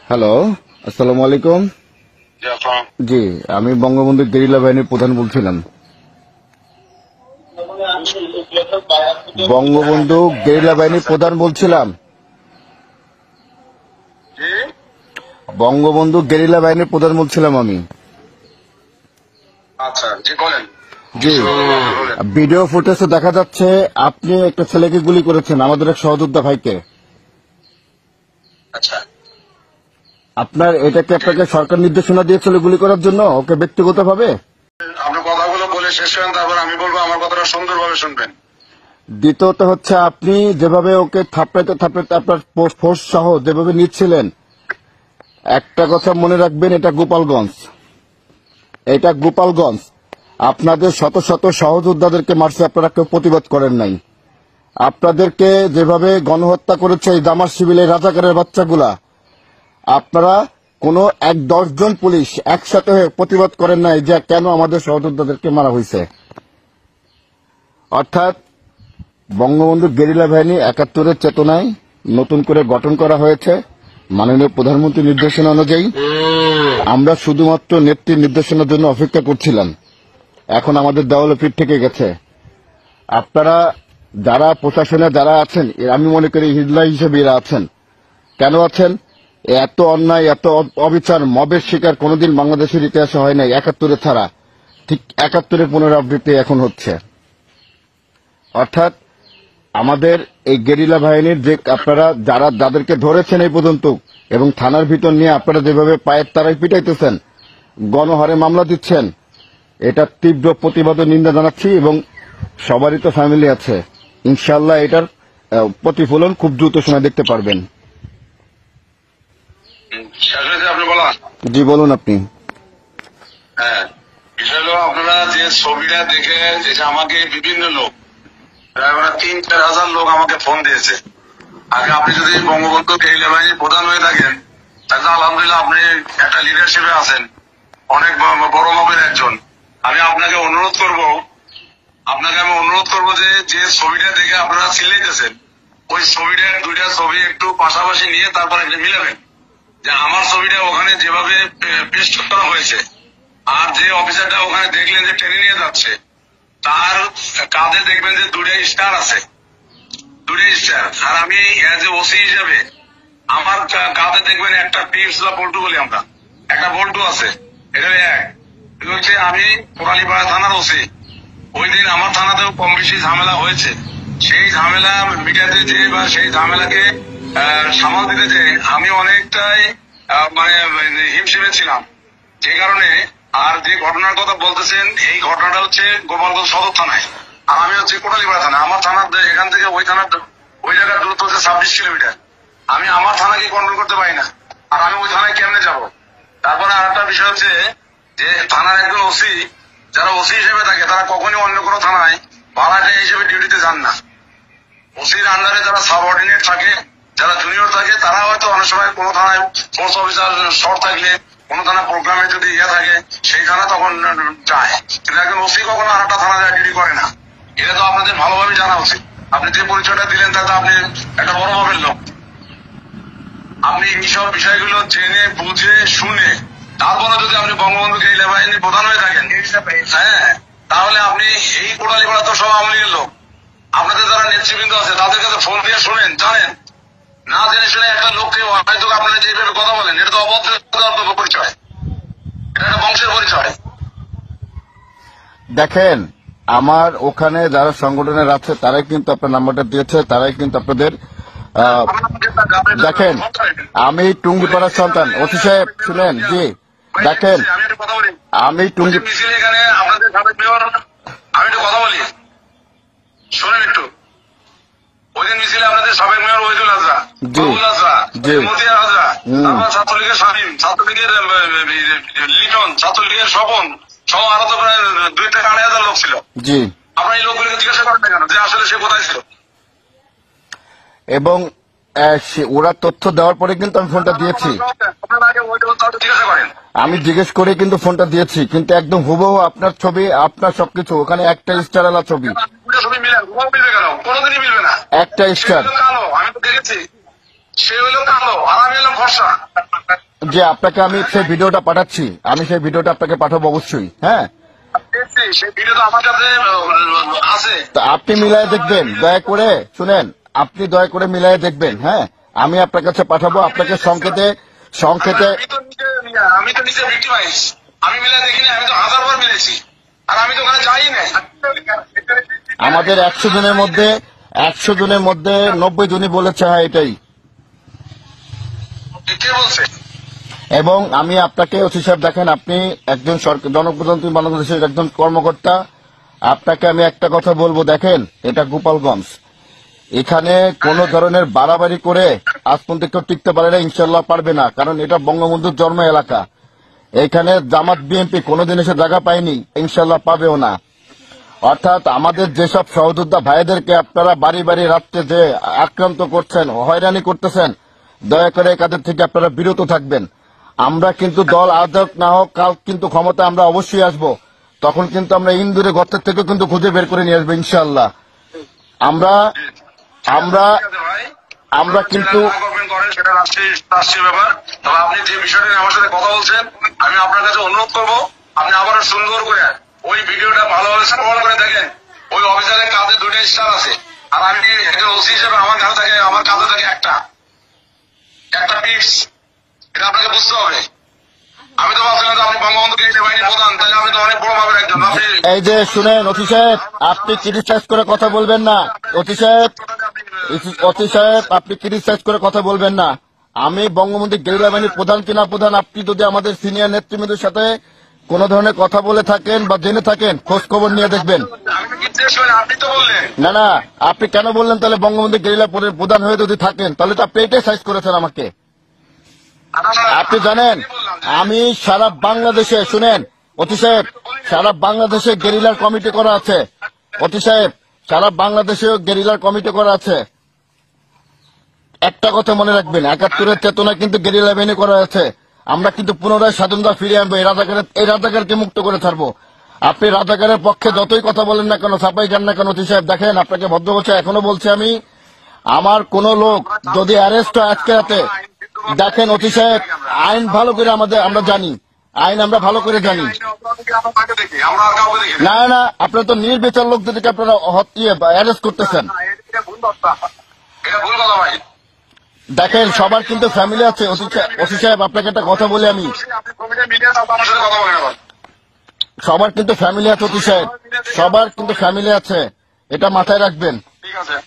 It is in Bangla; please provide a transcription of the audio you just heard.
হ্যালো, আসসালামু আলাইকুম। জি, আমি বঙ্গবন্ধু গেরিলা বাহিনীর প্রধান বলছিলাম। বঙ্গবন্ধু গেরিলা বাহিনীর প্রধান বলছিলাম। বঙ্গবন্ধু গেরিলা বাহিনীর প্রধান বলছিলাম আমি। আচ্ছা, জি বলেন। জি, ভিডিও ফুটেজে দেখা যাচ্ছে আপনি একটা ছেলেকে গুলি করেছেন, আমাদের এক সহযোদ্ধা ভাইকে। আচ্ছা, আপনার এটা কি আপনাকে সরকার নির্দেশনা দিয়েছিল গুলি করার জন্য ওকে ব্যক্তিগতভাবে? আপনি কথাগুলো বলে শেষ করেন, তারপর আমি বলবো, আমার কথাটা সুন্দরভাবে শুনবেন। দ্বিতীয়ত হচ্ছে আপনি যেভাবে ওকে থাপড়াইতে থাপড়াইতে আপনার ফোর্স সহ যেভাবে নিচ্ছিলেন, একটা কথা মনে রাখবেন, এটা গোপালগঞ্জ। আপনাদের শত শত সহযোদ্ধাদেরকে মারছে, আপনারা কেউ প্রতিবাদ করেন নাই। আপনাদেরকে যেভাবে গণহত্যা করেছে এই জামাত শিবিরের রাজাকারের বাচ্চাগুলা, আপনারা কোনো 10 জন পুলিশ একসাথে হয়ে প্রতিবাদ করেন নাই যে কেন আমাদের সহযোদ্ধাদেরকে মারা হয়েছে। অর্থাৎ বঙ্গবন্ধু গেরিলা বাহিনী 71-এর চেতনায় নতুন করে গঠন করা হয়েছে মাননীয় প্রধানমন্ত্রীর নির্দেশনা অনুযায়ী। আমরা শুধুমাত্র নেত্রীর নির্দেশনার জন্য অপেক্ষা করছিলাম। এখন আমাদের দেওয়ালে পিঠ থেকে গেছে। আপনারা যারা প্রশাসনে যারা আছেন, আমি মনে করি হিজলা হিসেবে এরা আছেন। কেন আছেন? এত অন্যায়, এত অবিচার, মবের শিকার কোনোদিন বাংলাদেশের ইতিহাসে হয় নাই 71-এ ছাড়া। ঠিক 71-এর পুনরাবৃত্তি এখন হচ্ছে। অর্থাৎ আমাদের এই গেরিলা বাহিনীর যে আপনারা যাদেরকে ধরেছেন এই পর্যন্ত এবং থানার ভিতর নিয়ে আপনারা যেভাবে পায়ের তারাই পিটাইতেছেন, গণহারে মামলা দিচ্ছেন, এটা তীব্র প্রতিবাদ ও নিন্দা জানাচ্ছি। এবং সবারই তো ফ্যামিলি আছে, ইনশাআল্লাহ এটার প্রতিফলন খুব দ্রুত সময় দেখতে পারবেন। শেষ হয়েছে আপনি বলা? জি বলুন আপনি। হ্যাঁ, বিষয় হলো আপনারা যে ছবিটা দেখে যে আমাকে বিভিন্ন লোক, প্রায় 3-4 হাজার লোক আমাকে ফোন দিয়েছে। আগে আপনি যদি বঙ্গবন্ধু গেরিলা বাহিনীর প্রধান হয়ে থাকেন, তাহলে আলহামদুলিল্লাহ আপনি একটা লিডারশিপে আছেন, অনেক বড় মাপের একজন। আমি আপনাকে অনুরোধ করব যে ছবিটা দেখে আপনারা চিল্লাইতেছেন, ওই ছবিটার 2টা ছবি একটু পাশাপাশি নিয়ে তারপর একটা মিলাবেন। যে আমার ছবিটা ওখানে যেভাবে পেস্ট করা হয়েছে, আর যে অফিসারটা ওখানে দেখলেন যে টেনে নিয়ে যাচ্ছে, তার কাঁধে দেখবেন যে 2টা স্টার আছে, 2টা স্টার। আর আমি এজ এ ওসি হিসাবে আমার কাঁধে দেখবেন একটা টিপস বা বল্টু বলি আমরা, একটা বল্টু আছে। এটা হচ্ছে আমি কোরালীপাড়া থানার ওসি। ওই দিন আমার থানাতেও কম বেশি ঝামেলা হয়েছে। সেই ঝামেলা মিটাতে যে বা সেই ঝামেলাকে সামাল দিতে যে আমি অনেকটাই হিমশিমে ছিলাম। যে কারণে আর যে ঘটনার কথা বলতেছেন, এই ঘটনাটা হচ্ছে গোপালগঞ্জ সদর থানায়, আর আমি হচ্ছে কোটালীপাড়া থানায়। আমার থানার এখান থেকে ওই জায়গার দূরত্ব হচ্ছে 26 কিলোমিটার। আমি আমার থানাকে কন্ট্রোল করতে পারি না, আর আমি ওই থানায় কেমনে যাব? তারপরে আর একটা বিষয় হচ্ছে যে থানার একজন ওসি, যারা ওসি হিসেবে থাকে তারা কখনই অন্য কোনো থানায় ভাড়াটিয়া হিসেবে ডিউটিতে যান না। ওসির আন্ডারে যারা সাবঅর্ডিনেট থাকে, যারা জুনিয়র থাকে, তারা হয়তো অনেক সময় কোনো থানায় ফোর্স অফিসার শর্ট থাকলে, কোনো থানা প্রোগ্রামে যদি থাকে, সেই থানা তখন যায়। কিন্তু একজন ওসি কখনো আর একটা থানা যায় ডিউটি করে না। এটা তো আপনাদের ভালোভাবে জানা উচিত। আপনি যে পরিচয়টা দিলেন তাতে আপনি একটা বড় মাপের লোক। আপনি এইসব বিষয়গুলো জেনে বুঝে শুনে তারপরে যদি আপনি বঙ্গবন্ধু গেরিলা বাহিনীর প্রধান হয়ে থাকেন, হ্যাঁ, তাহলে আপনি এই কোটালীপাড়া তো সব আওয়ামী লীগের লোক। আপনাদের যারা নেতৃবৃন্দ আছে তাদের কাছে ফোন দিয়ে শুনেন, জানেন না জেনে শুনে একটা লোককে হয়তো আপনারা যেভাবে কথা বলেন, এটা তো অভদ্র পরিচয়, এটা একটা বংশের পরিচয়। দেখেন, আমার ওখানে যারা সংগঠনের আছে তারাই কিন্তু আপনার নাম্বারটা দিয়েছে, তারাই কিন্তু আপনাদের দেখেন, আমি টুঙ্গিপাড়ার সন্তান। ওসি সাহেব শুনেন, জি দেখেন, আমি টুঙ্গি এখানে আপনাদের সাবেক মেয়র, আমি একটু কথা বলি, শোনেন একটু। ওই দিন মিছিলে আপনাদের সাবেক মেয়র ওহিদুল হাজরা, মতিয়া হাজরা, আমার ছাত্রলীগের শামীম, ছাত্রলীগের লিটন, ছাত্রলীগের স্বপন সহ আরো তো প্রায় 2 থেকে 2.5 হাজার লোক ছিল। জি, আপনারা এই লোকগুলোকে জিজ্ঞাসা করেন না কেন যে আসলে সে কোথায় ছিল? এবং ওরা তথ্য দেওয়ার পরে কিন্তু আমি ফোনটা দিয়েছি, আমি জিজ্ঞেস করে কিন্তু ফোনটা দিয়েছি, কিন্তু একদম হুবহু আপনার ছবি, আপনার সবকিছু, ওখানে একটা স্টার আলা ছবি, একটা স্টার। আমি তো দেখেছি, সে হইলো কালো আর আমি হলাম ফর্সা। যে আপনাকে আমি সেই ভিডিওটা পাঠাচ্ছি, আমি সেই ভিডিওটা আপনাকে পাঠাবো অবশ্যই। হ্যাঁ, দেখছি, সেই ভিডিও তো আমার কাছে আছে। তো আপনি মিলাই দেখবেন, দয়া করে শুনেন, আপনি দয়া করে মিলাই দেখবেন। হ্যাঁ, আমি আপনার কাছে পাঠাবো, আপনাকে সংকেতে আমি তো নিজে ভিক্টিমাইজ, আমি মিলে দেখিনি, আমি তো 1000 বার মিলেছি, আর আমি তো ওখানে যাই নাই। আমাদের 100 জনের মধ্যে 90 জনই বলেছে হ্যাঁ এটাই। কে বলছে? এবং আমি আপনাকে ওসি সাহেব দেখেন, আপনি একজন সরকার জনপ্রতিনিধি বাংলাদেশের একজন কর্মকর্তা, আপনাকে আমি একটা কথা বলবো, দেখেন এটা গোপালগঞ্জ, এখানে কোন ধরনের বাড়াবাড়ি করে আজ পর্যন্ত কেউ টিকতে পারে না, ইনশাল্লাহ পারবে না, কারণ এটা বঙ্গবন্ধুর জন্ম এলাকা। এখানে জামাত বিএনপি কোনোদিন এসে জায়গা পায়নি, ইনশাল্লাহ পাবেও না। অর্থাৎ আমাদের যেসব সহযোদ্ধা ভাইদেরকে আপনারা বাড়ি বাড়ি রাত্রে যে আক্রান্ত করছেন, হয়রানি করতেছেন, দয়া করে এই কাজের থেকে আপনারা বিরত থাকবেন। আমরা কিন্তু দল আজ হোক না হোক, কাল কিন্তু ক্ষমতা আমরা অবশ্যই আসব, তখন কিন্তু আমরা ইন্দুরে গর্তের থেকে কিন্তু খুঁজে বের করে নিয়ে আসবো ইনশাল্লাহ। আমরা আমরা আমরা কিন্তু সেটা রাষ্ট্রীয় ব্যাপার। তবে আপনি যে বিষয়টা নিয়ে আমার সাথে কথা বলছেন, আমি আপনার কাছে অনুরোধ করবো, আপনি আবারও সুন্দর করে ওই ভিডিওটা ভালোভাবে স্ক্রল করে দেখেন। ওই অফিসারের কাছে 2টা স্টার আছে, আর আমি একজন ওসি হিসেবে আমার কাছে থাকে একটা পিস। এটা আপনাকে বুঝতে হবে। আমি তো ভাবছিলাম যে আপনি বঙ্গবন্ধু কেন্দ্রীয় বাহিনীর প্রধান, তাহলে আপনি তো অনেক বড় ভাবের একজন। আপনি এই যে শুনেন ওসি সাহেব, আপনি ক্রিটিসাইজ করে কথা বলবেন না। ওসি সাহেব, আপনি ক্রিটিসাইজ করে কথা বলবেন না। আমি বঙ্গবন্ধু গেরিলা বাহিনীর প্রধান কিনা প্রধান, আপনি যদি আমাদের সিনিয়র নেতৃবৃন্দের সাথে কোন ধরনের কথা বলে থাকেন বা জেনে থাকেন, খোঁজ খবর নিয়ে দেখবেন। আমি জিজ্ঞেস করি, আপনি তো বললেন। না না, আপনি কেন বললেন তাহলে? বঙ্গবন্ধু গেরিলা প্রধান হয়ে যদি থাকেন তাহলে তো আপনি এটাই সাইজ করেছেন আমাকে। আপনি জানেন আমি সারা বাংলাদেশে, শুনেন অতি সাহেব, সারা বাংলাদেশে গেরিলার কমিটি করা আছে। অতি সাহেব, সারা বাংলাদেশে গেরিলার কমিটি করা আছে। একটা কথা মনে রাখবেন, 71-এর চেতনা কিন্তু গেরিলা বাহিনী করা আছে। আমরা কিন্তু পুনরায় স্বাধীনতা ফিরিয়ে আনবো, এই রাজাকারকে মুক্ত করে ছাড়বো। আপনি রাজাকারের পক্ষে যতই কথা বলেন না কেন, ছাপাই যান না কেন, অতি সাহেব দেখেন, আপনাকে ভদ্র বলছে, এখনো বলছি আমি, আমার কোন লোক যদি অ্যারেস্ট হয় আজকে রাতে, দেখেন অতি সাহেব, আইন ভালো করে আমরা জানি, আইন আমরা ভালো করে জানি। না না, আপনারা তো নির্বিচার লোকদেরকে আপনারা অ্যারেস্ট করতেছেন। দেখেন সবার কিন্তু ফ্যামিলি আছে। ওসি সাহেব আপনাকে একটা কথা বলি আমি, সবার কিন্তু ফ্যামিলি আছে। ওসি সাহেব, সবার কিন্তু ফ্যামিলি আছে, এটা মাথায় রাখবেন। ঠিক আছে।